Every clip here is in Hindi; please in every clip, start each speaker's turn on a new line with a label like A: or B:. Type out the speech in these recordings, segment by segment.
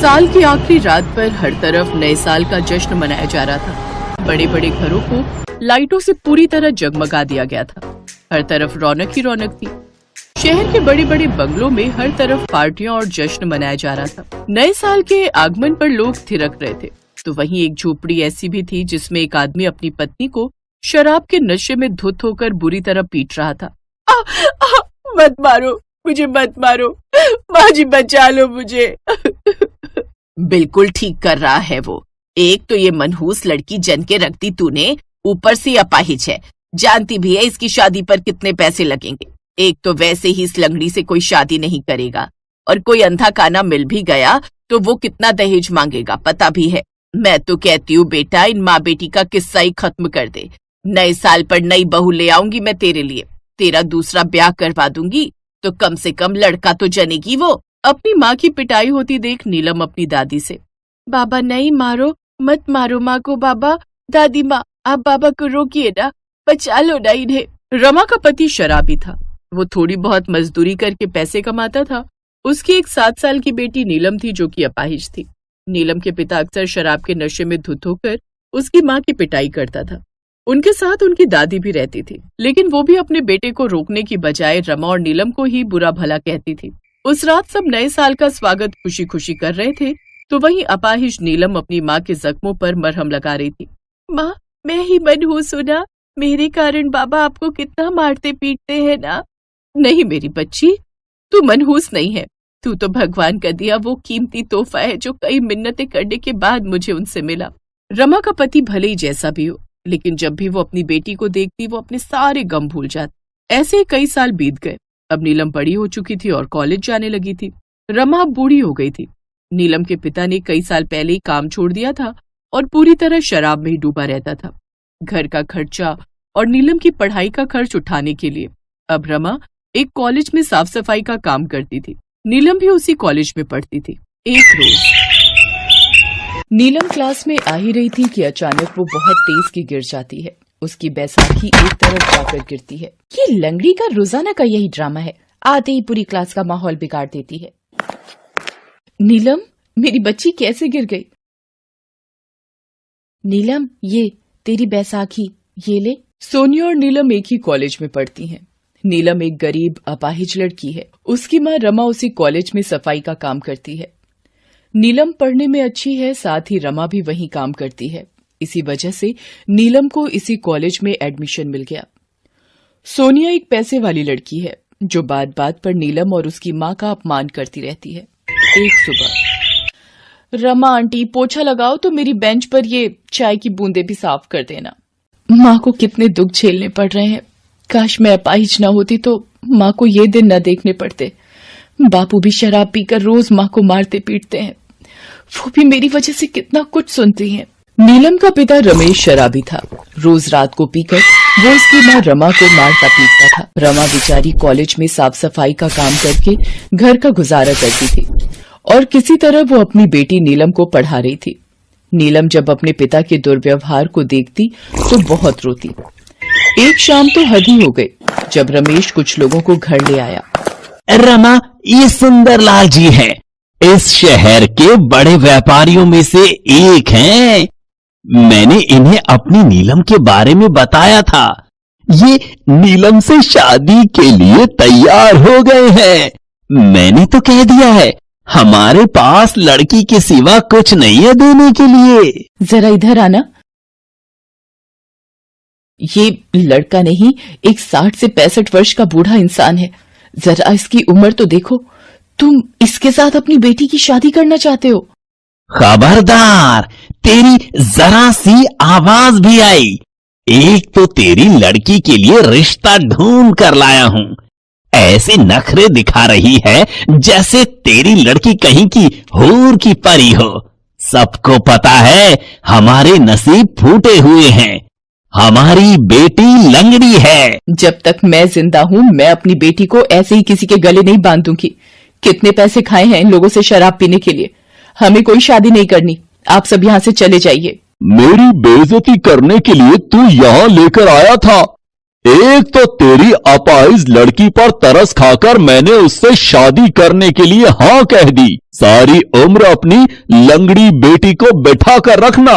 A: साल की आखिरी रात पर हर तरफ नए साल का जश्न मनाया जा रहा था। बड़े बड़े घरों को लाइटों से पूरी तरह जगमगा दिया गया था। हर तरफ रौनक ही रौनक थी। शहर के बड़े बड़े बंगलों में हर तरफ पार्टियां और जश्न मनाया जा रहा था। नए साल के आगमन पर लोग थिरक रहे थे, तो वहीं एक झोपड़ी ऐसी भी थी जिसमें एक आदमी अपनी पत्नी को शराब के नशे में धुत होकर बुरी तरह पीट रहा था। मत मारो मुझे, मत मारो, माँ जी बचा लो मुझे।
B: बिल्कुल ठीक कर रहा है वो। एक तो ये मनहूस लड़की जन के रखती तूने, ऊपर से अपाहिज है। जानती भी है इसकी शादी पर कितने पैसे लगेंगे। एक तो वैसे ही इस लंगड़ी से कोई शादी नहीं करेगा, और कोई अंधा काना मिल भी गया तो वो कितना दहेज मांगेगा पता भी है। मैं तो कहती हूँ बेटा, इन माँ बेटी का किस्सा ही खत्म कर दे। नए साल पर नई बहू ले आऊंगी मैं तेरे लिए, तेरा दूसरा ब्याह करवा दूंगी, तो कम से कम लड़का तो जनेगी वो।
A: अपनी माँ की पिटाई होती देख नीलम अपनी दादी से, बाबा नहीं मारो, मत मारो माँ को बाबा। दादी माँ आप बाबा को रोकिए ना, बचा लो ना इन्हें। रमा का पति शराबी था। वो थोड़ी बहुत मजदूरी करके पैसे कमाता था। उसकी एक 7 साल की बेटी नीलम थी जो कि अपाहिज थी। नीलम के पिता अक्सर शराब के नशे में धुत होकर उसकी माँ की पिटाई करता था। उनके साथ उनकी दादी भी रहती थी, लेकिन वो भी अपने बेटे को रोकने की बजाय रमा और नीलम को ही बुरा भला कहती थी। उस रात सब नए साल का स्वागत खुशी खुशी कर रहे थे, तो वहीं अपाहिज नीलम अपनी माँ के जख्मों पर मरहम लगा रही थी। माँ मैं ही मनहूस हूं ना, मेरे कारण बाबा आपको कितना मारते पीटते हैं ना। नहीं मेरी बच्ची, तू मनहूस नहीं है, तू तो भगवान का दिया वो कीमती तोहफा है जो कई मिन्नतें करने के बाद मुझे उनसे मिला। रमा का पति भले ही जैसा भी हो, लेकिन जब भी वो अपनी बेटी को देखती वो अपने सारे गम भूल जाती। ऐसे ही कई साल बीत गए। अब नीलम बड़ी हो चुकी थी और कॉलेज जाने लगी थी। रमा बूढ़ी हो गई थी। नीलम के पिता ने कई साल पहले ही काम छोड़ दिया था और पूरी तरह शराब में ही डूबा रहता था। घर का खर्चा और नीलम की पढ़ाई का खर्च उठाने के लिए अब रमा एक कॉलेज में साफ सफाई का काम करती थी। नीलम भी उसी कॉलेज में पढ़ती थी। एक रोज नीलम क्लास में आ ही रही थी कि अचानक वो बहुत तेज की गिर जाती है। उसकी बैसाखी एक तरफ जाकर गिरती है। ये लंगड़ी का रोजाना का यही ड्रामा है, आते ही पूरी क्लास का माहौल बिगाड़ देती है। नीलम मेरी बच्ची कैसे गिर गई? नीलम ये तेरी बैसाखी, ये ले। सोनिया और नीलम एक ही कॉलेज में पढ़ती हैं। नीलम एक गरीब अपाहिज लड़की है। उसकी माँ रमा उसी कॉलेज में सफाई का काम करती है। नीलम पढ़ने में अच्छी है, साथ ही रमा भी वहीं काम करती है। इसी वजह से नीलम को इसी कॉलेज में एडमिशन मिल गया। सोनिया एक पैसे वाली लड़की है जो बात बात पर नीलम और उसकी माँ का अपमान करती रहती है। एक सुबह, रमा आंटी पोछा लगाओ तो मेरी बेंच पर ये चाय की बूंदें भी साफ कर देना। माँ को कितने दुख झेलने पड़ रहे हैं। काश मैं अपाहिज न होती तो माँ को ये दिन न देखने पड़ते। बापू भी शराब पीकर रोज माँ को मारते पीटते हैं। वो भी मेरी वजह से कितना कुछ सुनती हैं। नीलम का पिता रमेश शराबी था। रोज रात को पीकर वो उसकी माँ रमा को मारता पीटता था। रमा बेचारी कॉलेज में साफ सफाई का काम करके घर का गुजारा करती थी और किसी तरह वो अपनी बेटी नीलम को पढ़ा रही थी। नीलम जब अपने पिता के दुर्व्यवहार को देखती तो बहुत रोती। एक शाम तो हद ही हो गई जब रमेश कुछ लोगों को घर ले आया।
C: रमा, ये सुंदरलाल जी हैं। इस शहर के बड़े व्यापारियों में से एक हैं। मैंने इन्हें अपनी नीलम के बारे में बताया था। ये नीलम से शादी के लिए तैयार हो गए हैं। मैंने तो कह दिया है हमारे पास लड़की के सिवा कुछ नहीं है देने के लिए।
A: जरा इधर आना। ये लड़का नहीं, एक 60 से 65 वर्ष का बूढ़ा इंसान है। जरा इसकी उम्र तो देखो। तुम इसके साथ अपनी बेटी की शादी करना चाहते हो?
C: खबरदार, तेरी जरा सी आवाज भी आई। एक तो तेरी लड़की के लिए रिश्ता ढूंढ कर लाया हूं। ऐसे नखरे दिखा रही है जैसे तेरी लड़की कहीं की हूर की परी हो। सबको पता है हमारे नसीब फूटे हुए हैं। हमारी बेटी लंगड़ी है।
A: जब तक मैं जिंदा हूँ मैं अपनी बेटी को ऐसे ही किसी के गले नहीं बांध दूंगी। कितने पैसे खाए हैं इन लोगों से शराब पीने के लिए। हमें कोई शादी नहीं करनी। आप सब यहाँ से चले जाइए।
C: मेरी बेइज्जती करने के लिए तू यहाँ लेकर आया था। एक तो तेरी अपाहिज लड़की पर तरस खाकर मैंने उससे शादी करने के लिए हाँ कह दी। सारी उम्र अपनी लंगड़ी बेटी को बैठा कर रखना।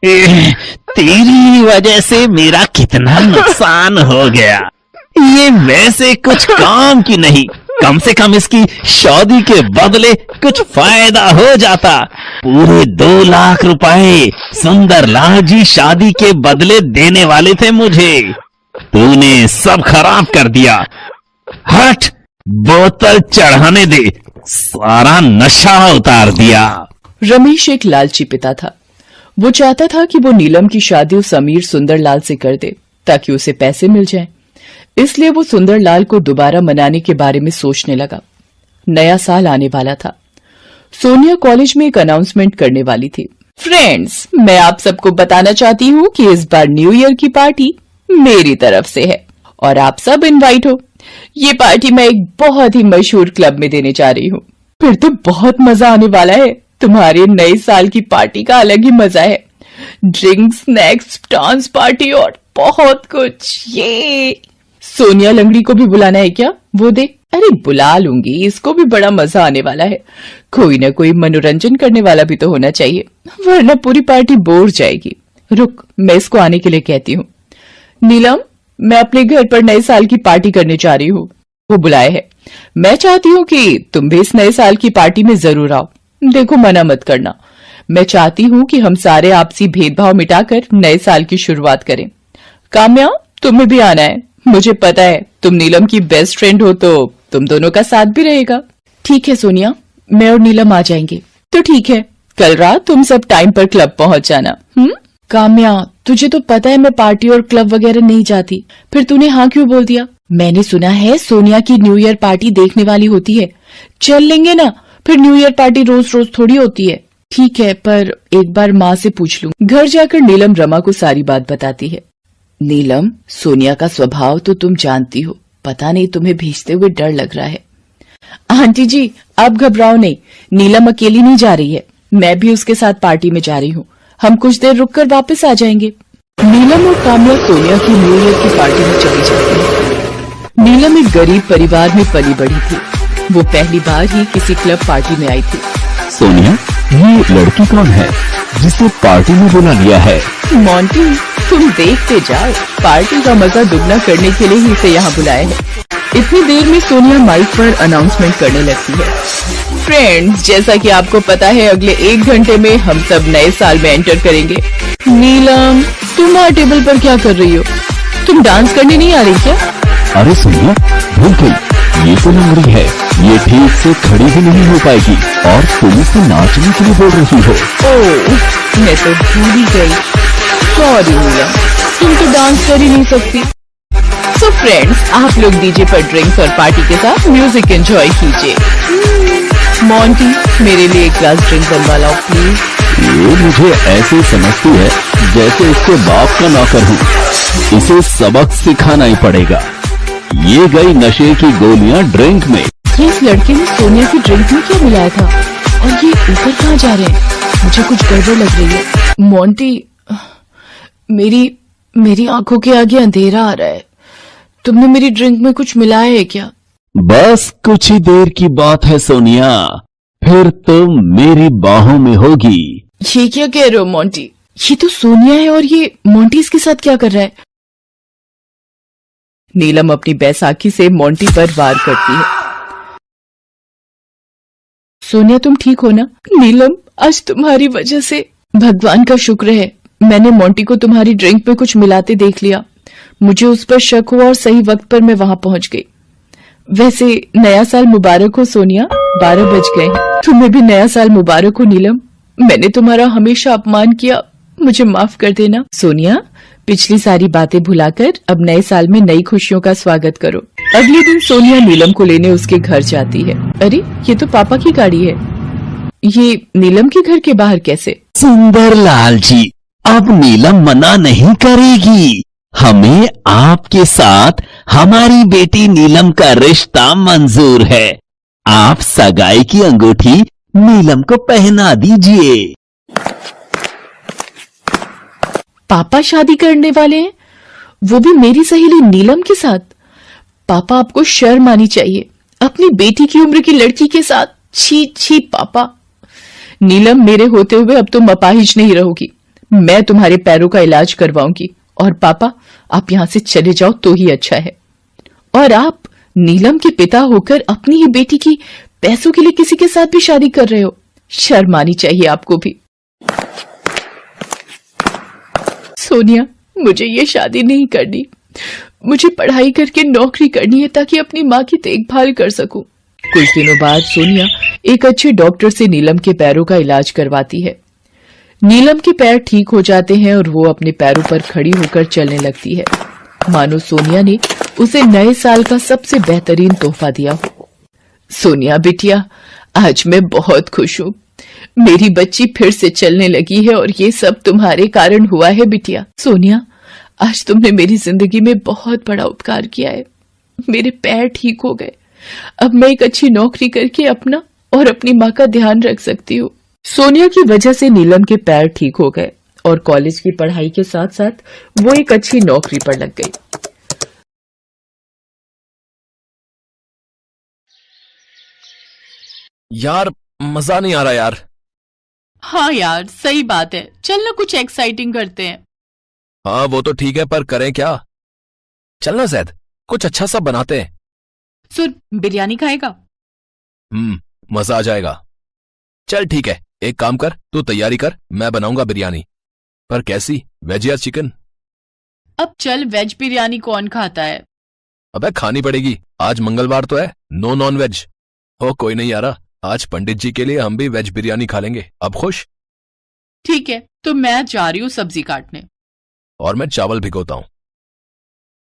C: तेरी वजह से मेरा कितना नुकसान हो गया। ये वैसे कुछ काम की नहीं, कम से कम इसकी शादी के बदले कुछ फायदा हो जाता। पूरे 2 लाख रुपए सुंदरलाल जी शादी के बदले देने वाले थे मुझे। तूने सब खराब कर दिया। हट, बोतल चढ़ाने दे, सारा नशा उतार दिया।
A: रमेश एक लालची पिता था। वो चाहता था कि वो नीलम की शादी उस अमीर सुंदरलाल से कर दे ताकि उसे पैसे मिल जाएं। इसलिए वो सुंदरलाल को दोबारा मनाने के बारे में सोचने लगा। नया साल आने वाला था। सोनिया कॉलेज में एक अनाउंसमेंट करने वाली थी। फ्रेंड्स, मैं आप सबको बताना चाहती हूँ कि इस बार न्यू ईयर की पार्टी मेरी तरफ से है और आप सब इनवाइट हो। ये पार्टी मैं एक बहुत ही मशहूर क्लब में देने जा रही हूँ। फिर तो बहुत मजा आने वाला है। तुम्हारे नए साल की पार्टी का अलग ही मजा है। ड्रिंक्स, स्नैक्स, डांस पार्टी और बहुत कुछ। ये सोनिया लंगड़ी को भी बुलाना है क्या? वो दे। अरे बुला लूंगी, इसको भी बड़ा मजा आने वाला है। कोई ना कोई मनोरंजन करने वाला भी तो होना चाहिए, वरना पूरी पार्टी बोर जाएगी। रुक, मैं इसको आने के लिए कहती हूँ। नीलम, मैं अपने घर पर नए साल की पार्टी करने जा रही हूँ। वो बुलाए है। मैं चाहती हूँ कि तुम भी इस नए साल की पार्टी में जरूर आओ। देखो, मना मत करना। मैं चाहती हूँ कि हम सारे आपसी भेदभाव मिटाकर नए साल की शुरुआत करें। काम्या, तुम्हें भी आना है। मुझे पता है तुम नीलम की बेस्ट फ्रेंड हो, तो तुम दोनों का साथ भी रहेगा। ठीक है सोनिया, मैं और नीलम आ जाएंगे। तो ठीक है, कल रात तुम सब टाइम पर क्लब पहुंच जाना। काम्या, तुझे तो पता है मैं पार्टी और क्लब वगैरह नहीं जाती, फिर तूने हाँ क्यों बोल दिया? मैंने सुना है सोनिया की न्यू ईयर पार्टी देखने वाली होती है। चल लेंगे ना, फिर न्यू ईयर पार्टी रोज रोज थोड़ी होती है। ठीक है, पर एक बार माँ से पूछ लूं। घर जाकर नीलम रमा को सारी बात बताती है। नीलम, सोनिया का स्वभाव तो तुम जानती हो। पता नहीं तुम्हें भेजते हुए डर लग रहा है। आंटी जी, आप घबराओ नहीं। नीलम अकेली नहीं जा रही है, मैं भी उसके साथ पार्टी में जा रही हूँ। हम कुछ देर रुककर वापस आ जाएंगे। नीलम और काम्या सोनिया की न्यू ईयर की पार्टी में चली जाती है। नीलम एक गरीब परिवार में पली बड़ी थी। वो पहली बार ही किसी क्लब पार्टी में आई थी।
C: सोनिया, ये लड़की कौन है जिसे पार्टी में बुला लिया है?
A: मोंटी, तुम देखते जाओ, पार्टी का मजा दुगना करने के लिए ही इसे यहाँ बुलाया है। इतनी देर में सोनिया माइक पर अनाउंसमेंट करने लगती है। फ्रेंड्स, जैसा कि आपको पता है, अगले 1 घंटे में हम सब नए साल में एंटर करेंगे। नीलम, तुम वहाँ टेबल पर क्या कर रही हो? तुम डांस करने नहीं आ रही क्या?
C: अरे सोनिया, भूल गई, ये तो लंगड़ी है, ये ठीक से खड़ी भी नहीं हो पाएगी और तुम इसे नाचने के लिए बोल रही हो।
A: ओह, मैं तो भूल ही गई। सॉरी नीलम, तुम तो डांस कर ही नहीं सकती। सो फ्रेंड्स, आप लोग डीजे पर ड्रिंक्स और पार्टी के साथ म्यूजिक एंजॉय कीजिए। मोंटी, मेरे लिए एक ग्लास ड्रिंक बनवा लाओ प्लीज।
C: ये मुझे ऐसे समझती है जैसे इसके बाप का नौकर हूँ। इसे सबक सिखाना ही पड़ेगा। ये गई नशे की गोलियां ड्रिंक में।
A: इस लड़के ने सोनिया की ड्रिंक में क्या मिलाया था और ये ऊपर कहाँ जा रहे हैं? मुझे कुछ गड़बड़ लग रही है। मोंटी, मेरी आंखों के आगे अंधेरा आ रहा है। तुमने मेरी ड्रिंक में कुछ मिलाया है क्या?
C: बस कुछ ही देर की बात है सोनिया, फिर तुम मेरी बाहों में होगी।
A: ये क्या कह रहे हो मोंटी? ये तो सोनिया है और ये मोंटी इसके साथ क्या कर रहा है? नीलम अपनी बैसाखी से मोंटी पर वार करती है। सोनिया, तुम ठीक हो ना? नीलम, आज तुम्हारी वजह से भगवान का शुक्र है मैंने मोंटी को तुम्हारी ड्रिंक में कुछ मिलाते देख लिया। मुझे उस पर शक हुआ और सही वक्त पर मैं वहां पहुंच गई। वैसे नया साल मुबारक हो सोनिया। 12 बज गए। तुम्हें भी नया साल मुबारक हो नीलम। मैंने तुम्हारा हमेशा अपमान किया, मुझे माफ कर देना। सोनिया, पिछली सारी बातें भुलाकर अब नए साल में नई खुशियों का स्वागत करो। अगले दिन सोनिया नीलम को लेने उसके घर जाती है। अरे, ये तो पापा की गाड़ी है। ये नीलम के घर के बाहर कैसे?
C: सुंदरलाल जी, अब नीलम मना नहीं करेगी। हमें आपके साथ हमारी बेटी नीलम का रिश्ता मंजूर है। आप सगाई की अंगूठी नीलम को पहना दीजिए।
A: पापा शादी करने वाले हैं, वो भी मेरी सहेली नीलम के साथ। पापा, आपको शर्म आनी चाहिए अपनी बेटी की उम्र की लड़की के साथ। छी छी पापा। नीलम, मेरे होते हुए अब तुम अपाहिज नहीं रहोगी। मैं तुम्हारे पैरों का इलाज करवाऊंगी। और पापा, आप यहां से चले जाओ तो ही अच्छा है। और आप नीलम के पिता होकर अपनी ही बेटी की पैसों के लिए किसी के साथ भी शादी कर रहे हो। शर्म आनी चाहिए आपको भी। सोनिया, मुझे ये शादी नहीं करनी। मुझे पढ़ाई करके नौकरी करनी है ताकि अपनी माँ की देखभाल कर सकूं। कुछ दिनों बाद सोनिया एक अच्छे डॉक्टर से नीलम के पैरों का इलाज करवाती है। नीलम के पैर ठीक हो जाते हैं और वो अपने पैरों पर खड़ी होकर चलने लगती है, मानो सोनिया ने उसे नए साल का सबसे बेहतरीन तोहफा दिया हो। सोनिया बिटिया, आज मैं बहुत खुश हूँ। मेरी बच्ची फिर से चलने लगी है और ये सब तुम्हारे कारण हुआ है बिटिया। सोनिया, आज तुमने मेरी जिंदगी में बहुत बड़ा उपकार किया है। मेरे पैर ठीक हो गए। अब मैं एक अच्छी नौकरी करके अपना और अपनी माँ का ध्यान रख सकती हूँ। सोनिया की वजह से नीलम के पैर ठीक हो गए और कॉलेज की पढ़ाई के साथ साथ वो एक अच्छी नौकरी पर लग गई।
D: यार, मजा नहीं आ रहा यार।
A: हाँ यार, सही बात है। चल ना कुछ एक्साइटिंग करते हैं।
D: हाँ, वो तो ठीक है, पर करें क्या? चलना जैद, कुछ अच्छा सा बनाते हैं।
A: सुन, बिरयानी खाएगा?
D: मजा आ जाएगा। चल ठीक है, एक काम कर, तू तैयारी कर, मैं बनाऊंगा बिरयानी। पर कैसी, वेज या चिकन?
A: अब चल, वेज बिरयानी कौन खाता है?
D: अबे खानी पड़ेगी, आज मंगलवार तो है, नो नॉन वेज। ओ कोई नहीं यारा, आज पंडित जी के लिए हम भी वेज बिरयानी खा लेंगे। अब खुश?
A: ठीक है, तो मैं जा रही हूँ सब्जी काटने।
D: और मैं चावल भिगोता हूँ।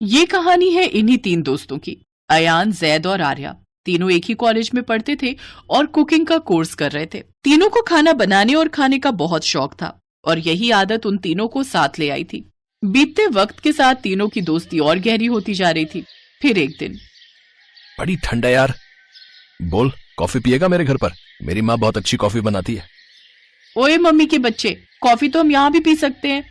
A: ये कहानी है इन्हीं 3 दोस्तों की, अयान, जैद और आर्या। तीनों एक ही कॉलेज में पढ़ते थे और कुकिंग का कोर्स कर रहे थे। तीनों को खाना बनाने और खाने का बहुत शौक था और यही आदत उन तीनों को साथ ले आई थी। बीतते वक्त के साथ तीनों की दोस्ती और गहरी होती जा रही थी। फिर एक दिन,
D: बड़ी ठंड है यार, बोल कॉफी पिएगा मेरे घर पर? मेरी माँ बहुत अच्छी कॉफी बनाती है।
A: ओए मम्मी के बच्चे, कॉफी तो हम यहाँ भी पी सकते हैं।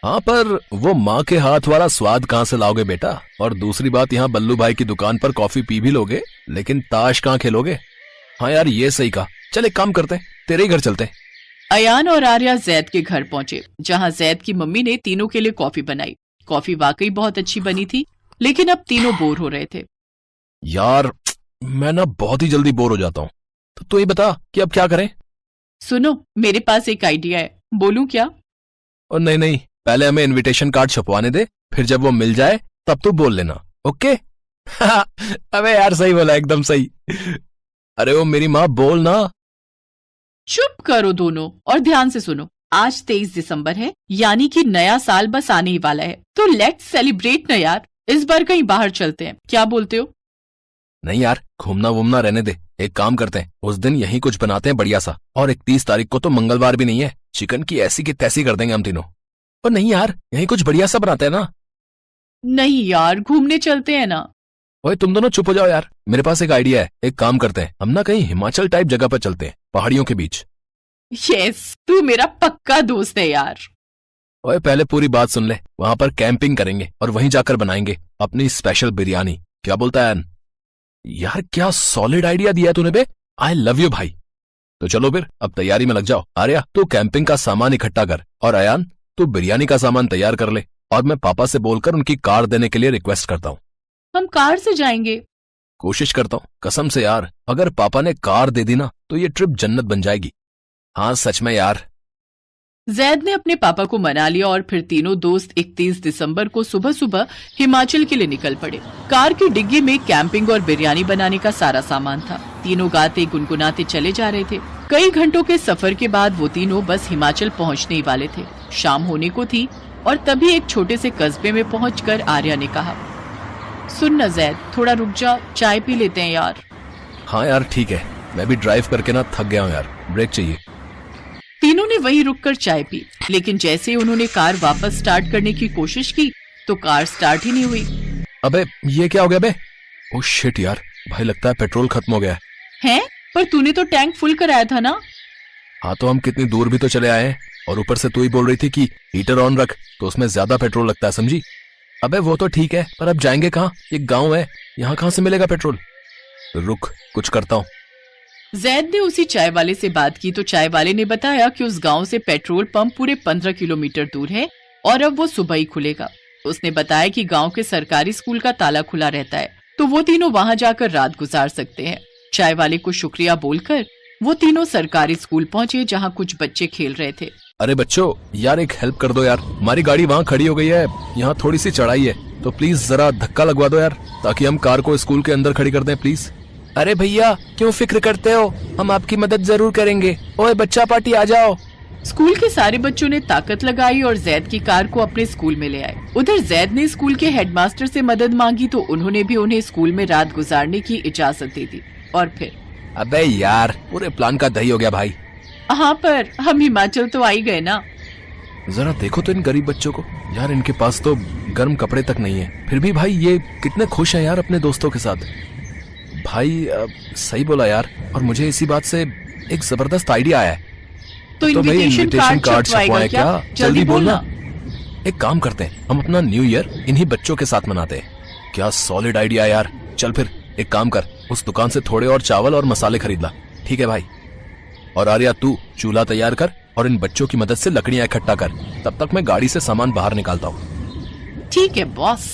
D: हाँ, पर वो माँ के हाथ वाला स्वाद कहाँ से लाओगे बेटा? और दूसरी बात, यहाँ बल्लू भाई की दुकान पर कॉफी पी भी लोगे, लेकिन ताश कहाँ खेलोगे? हाँ यार, ये सही कहा। चल एक काम करते हैं, तेरे ही घर चलते हैं।
A: अयान और आर्या जैद के घर पहुंचे, जहां जैद की मम्मी ने तीनों के लिए कॉफी बनाई। कॉफी वाकई बहुत अच्छी बनी थी, लेकिन अब तीनों बोर हो रहे थे।
D: यार, मैं ना बहुत ही जल्दी बोर हो जाता हूँ, तो तू ही बता कि अब क्या करें?
A: सुनो, मेरे पास एक आइडिया है, बोलूं क्या?
D: और नहीं, पहले हमें इनविटेशन कार्ड छपवाने दे, फिर जब वो मिल जाए तब तू बोल लेना, ओके? अबे यार, सही बोला, एकदम सही। अरे वो मेरी माँ, बोल ना।
A: चुप करो दोनों और ध्यान से सुनो। आज 23 दिसंबर है, यानी कि नया साल बस आने ही वाला है, तो लेट्स सेलिब्रेट ना यार। इस बार कहीं बाहर चलते हैं, क्या बोलते हो?
D: नहीं यार, घूमना वूमना रहने दे। एक काम करते हैं, उस दिन यही कुछ बनाते हैं बढ़िया सा। और 31 तारीख को तो मंगलवार भी नहीं है, चिकन की ऐसी की तैसी कर देंगे हम तीनों। और नहीं यार, यही कुछ बढ़िया सा बनाते हैं ना।
A: नहीं यार, घूमने चलते हैं ना।
D: ओए तुम दोनों चुप हो जाओ यार, मेरे पास एक आइडिया है। एक काम करते हैं, हम ना कहीं हिमाचल टाइप जगह पर चलते हैं, पहाड़ियों के बीच।
A: यस, तू मेरा पक्का दोस्त है यार।
D: ओए पहले पूरी बात सुन ले। वहां पर कैंपिंग करेंगे और वहीं जाकर बनाएंगे अपनी स्पेशल बिरयानी। क्या बोलता है? यार क्या सॉलिड आइडिया दिया तूने बे, आई लव यू भाई। तो चलो फिर, अब तैयारी में लग जाओ। आर्या, तू कैंपिंग का सामान इकट्ठा कर, और अयान, तू बिरयानी का सामान तैयार कर ले। और मैं पापा से बोलकर उनकी कार देने के लिए रिक्वेस्ट करता हूँ।
A: हम कार से जाएंगे।
D: कोशिश करता हूँ, कसम से यार, अगर पापा ने कार दे दी ना तो ये ट्रिप जन्नत बन जाएगी। हाँ सच में यार।
A: जैद ने अपने पापा को मना लिया और फिर तीनों दोस्त 31 दिसंबर को सुबह सुबह हिमाचल के लिए निकल पड़े। कार की डिग्गी में कैंपिंग और बिरयानी बनाने का सारा सामान था। तीनों गाते गुनगुनाते चले जा रहे थे। कई घंटों के सफर के बाद वो तीनों बस हिमाचल पहुंचने ही वाले थे। शाम होने को थी और तभी एक छोटे से कस्बे में पहुंचकर आर्या ने कहा, सुन न जैद, थोड़ा रुक जा, चाय पी लेते हैं यार।
D: हाँ यार ठीक है, मैं भी ड्राइव करके ना थक गया हूँ यार, ब्रेक चाहिए।
A: तीनों ने वहीं रुककर चाय पी, लेकिन जैसे ही उन्होंने कार वापस स्टार्ट करने की कोशिश की तो कार स्टार्ट ही नहीं हुई।
D: अबे ये क्या हो गया बे? ओह शिट यार, भाई लगता है पेट्रोल खत्म हो गया
A: है। पर तूने तो टैंक फुल कराया था ना।
D: हाँ तो हम कितनी दूर भी तो चले आए हैं, और ऊपर से तू ही बोल रही थी कि हीटर ऑन रख, तो उसमें ज्यादा पेट्रोल लगता है, समझी? अबे वो तो ठीक है, पर अब जाएंगे कहाँ? ये गांव है, यहाँ कहाँ से मिलेगा पेट्रोल? रुक, कुछ करता हूँ।
A: जैद ने उसी चाय वाले से बात की तो चाय वाले ने बताया कि उस गांव से पेट्रोल पंप पूरे 15 किलोमीटर दूर है और अब वो सुबह ही खुलेगा। उसने बताया कि गांव के सरकारी स्कूल का ताला खुला रहता है, तो वो तीनों वहां जाकर रात गुजार सकते हैं। चाय वाले को शुक्रिया बोलकर वो तीनों सरकारी स्कूल पहुंचे, जहां कुछ बच्चे खेल रहे थे।
D: अरे बच्चों, यार एक हेल्प कर दो यार, हमारी गाड़ी वहाँ खड़ी हो गई है, यहाँ थोड़ी सी चढ़ाई है, तो प्लीज जरा धक्का लगवा दो यार, ताकि हम कार को स्कूल के अंदर खड़ी कर दें प्लीज।
E: अरे भैया क्यों फिक्र करते हो, हम आपकी मदद जरूर करेंगे। ओए बच्चा पार्टी आ जाओ।
A: स्कूल के सारे बच्चों ने ताकत लगाई और जैद की कार को अपने स्कूल में ले आए। उधर जैद ने स्कूल के हेडमास्टर से मदद मांगी तो उन्होंने भी उन्हें स्कूल में रात गुजारने की इजाजत दे दी। और फिर
D: अबे यार, पूरे प्लान का दही हो गया भाई।
A: हाँ, पर हम हिमाचल तो आ ही गए ना।
D: जरा देखो तो इन गरीब बच्चों को यार, इनके पास तो गर्म कपड़े तक नहीं है, फिर भी भाई ये कितने खुश हैं यार अपने दोस्तों के साथ। भाई सही बोला यार, और मुझे इसी बात से एक जबरदस्त आइडिया आया है।
A: तो
D: भाई
A: इनविटेशन कार्ड
D: छपवाएं
A: क्या?
D: जल्दी बोलना। एक काम करते हैं, हम अपना न्यू ईयर इन्हीं बच्चों के साथ मनाते हैं। क्या सॉलिड आइडिया यार। चल फिर एक काम कर, उस दुकान से थोड़े और चावल और मसाले खरीद ला, ठीक है भाई? और आर्या तू चूल्हा तैयार कर और इन बच्चों की मदद से लकड़ियां इकट्ठा कर, तब तक मैं गाड़ी से सामान बाहर निकालता हूँ।
A: ठीक है बॉस।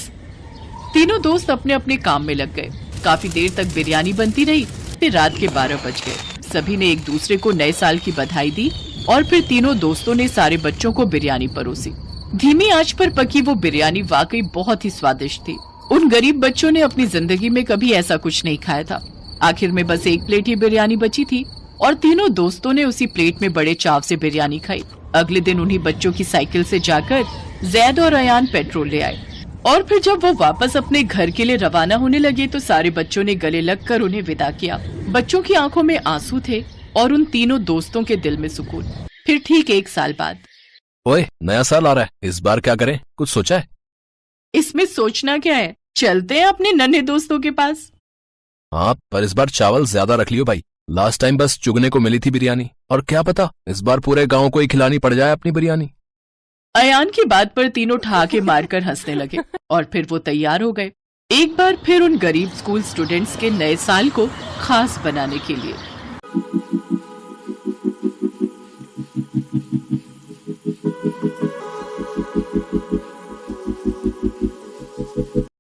A: तीनों दोस्त अपने अपने काम में लग गए। काफी देर तक बिरयानी बनती रही, फिर रात के 12 बज गए। सभी ने एक दूसरे को नए साल की बधाई दी और फिर तीनों दोस्तों ने सारे बच्चों को बिरयानी परोसी। धीमी आंच पर पकी वो बिरयानी वाकई बहुत ही स्वादिष्ट थी। उन गरीब बच्चों ने अपनी जिंदगी में कभी ऐसा कुछ नहीं खाया था। आखिर में बस एक प्लेट ही बिरयानी बची थी और तीनों दोस्तों ने उसी प्लेट में बड़े चाव से बिरयानी खाई। अगले दिन उन्हीं बच्चों की साइकिल से जाकर जैद और अयान पेट्रोल ले आए और फिर जब वो वापस अपने घर के लिए रवाना होने लगे तो सारे बच्चों ने गले लगकर उन्हें विदा किया। बच्चों की आंखों में आंसू थे और उन तीनों दोस्तों के दिल में सुकून। फिर ठीक 1 साल बाद।
D: ओए, नया साल आ रहा है, इस बार क्या करें, कुछ सोचा है?
A: इसमें सोचना क्या है, चलते हैं अपने नन्हे दोस्तों के पास।
D: हाँ, पर इस बार चावल ज्यादा रख लियो भाई। लास्ट टाइम बस चुगने को मिली थी बिरयानी, और क्या पता इस बार पूरे गांव को ही खिलानी पड़ जाए अपनी बिरयानी।
A: अयान की बात पर तीनों ठहाके मारकर हंसने लगे और फिर वो तैयार हो गए, एक बार फिर उन गरीब स्कूल स्टूडेंट्स के नए साल को खास बनाने के लिए।